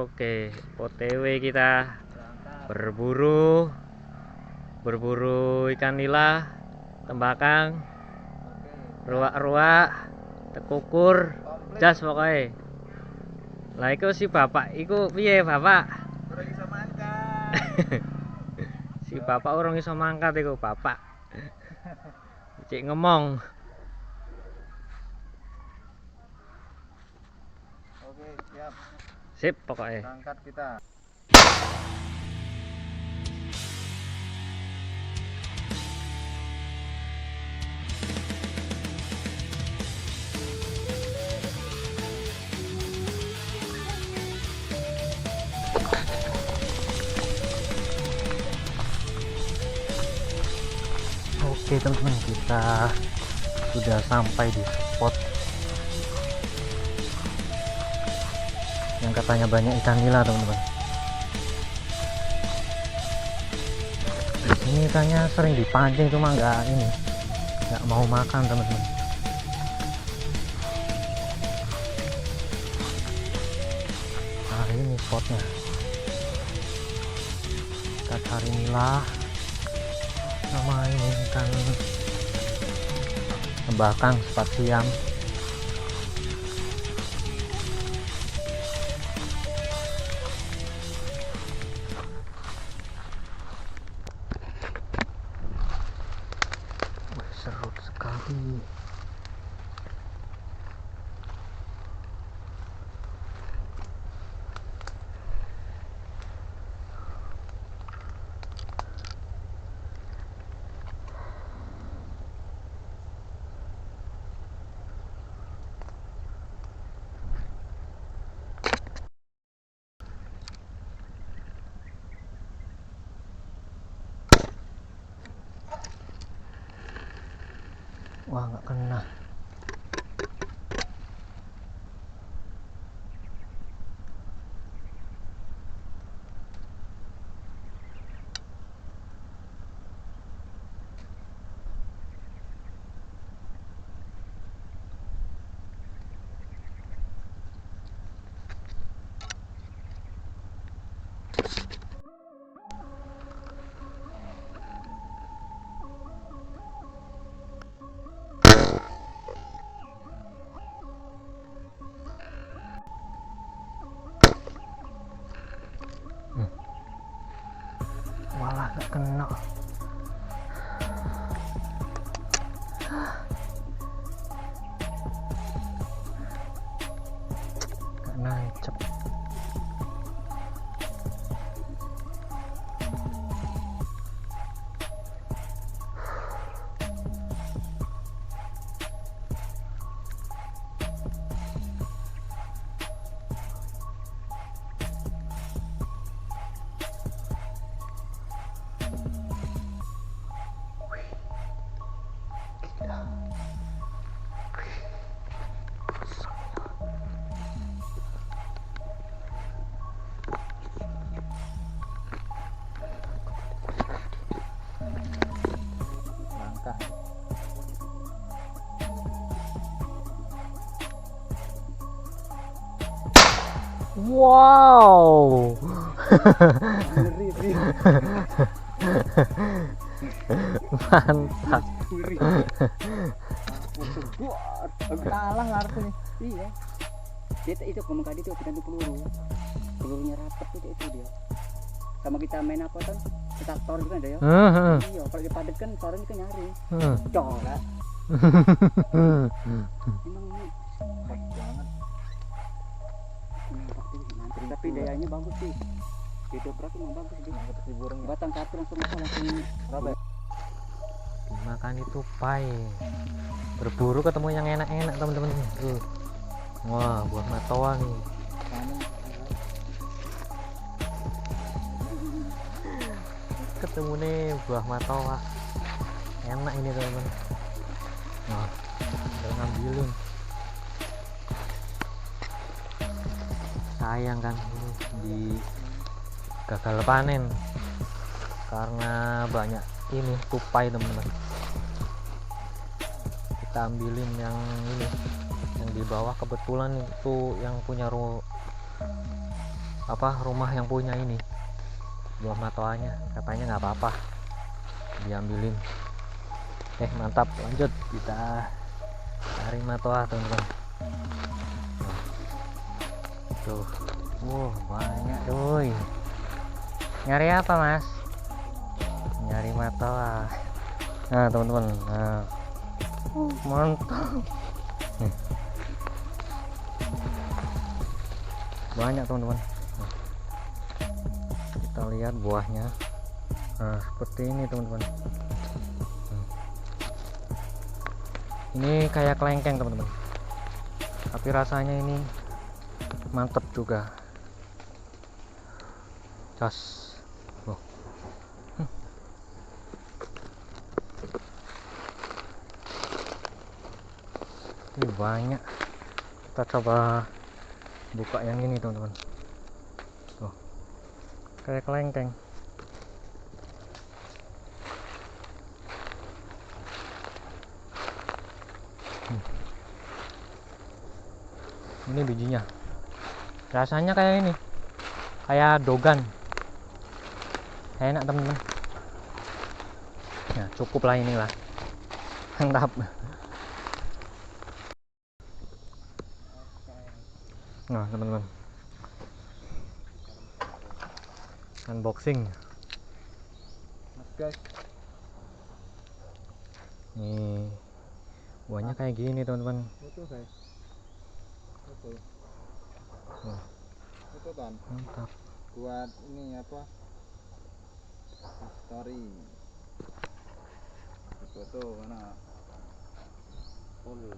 Oke, OTW kita berburu ikan nila, tembakang, ruak-ruak, tekukur, jas pokoknya. Lah iku si bapak iku piye, Bapak? Urung iso mangkat. Si bapak urung iso mangkat iku, Bapak. Cik ngomong. Oke, siap. Sip pokoknya. Berangkat kita. Oke teman-teman, kita sudah sampai di spot yang katanya banyak ikan nila teman-teman. Di sini ikannya sering dipancing cuma nggak mau makan teman-teman. Nah ini spotnya, kita cari nila sama ini ikan tembakang sepat siam. Wih, seru sekali. Wah, nggak kena. Walah, nggak kena. Nggak nancep. Langkah. Wow. Mantap. Kalah harusnya. Iya. Dia itu ngomong tadi tuh kita tuh pelurunya rapat itu dia. Sama kita main apa kan? Kita tor juga ada ya. Iya, kalau dipadet kan tornya kan nyari. Coba. Emang ini Banget. tapi dayanya bagus sih. Didobrak emang bagus sih. Ketemu burung. Batang satu langsung Robek. Dimakan itu pai. Berburu ketemu yang enak-enak teman-teman. Wah, buah matoa nih. Ketemu nih buah matoa. Enak ini teman-teman. Wah, udah ngambilin. Sayang kan di gagal panen karena banyak ini tupai teman-teman. Kita ambilin yang ini, yang di bawah kebetulan itu yang punya apa rumah yang punya ini buah matoanya, katanya nggak apa-apa diambilin. Mantap, lanjut kita cari matoa teman-teman. Tuh, banyak doi. Nyari apa mas? Nyari matoa. Nah teman-teman, nah mantap. Banyak teman-teman. Kita lihat buahnya. Nah seperti ini teman-teman. Ini kayak kelengkeng teman-teman, tapi rasanya ini mantep juga. Jos. Ini banyak. Kita coba buka yang ini teman-teman. Tuh, kayak kelengkeng. Ini bijinya, rasanya kayak ini, kayak dogan, enak temen-temen. Ya cukup lah inilah, mantap. Nah teman-teman, unboxing. Guys, Nih buahnya kayak gini teman-teman. betul guys, betul. Nah, Betul kan? mantap. Buat ini apa? Story. Foto mana? Full.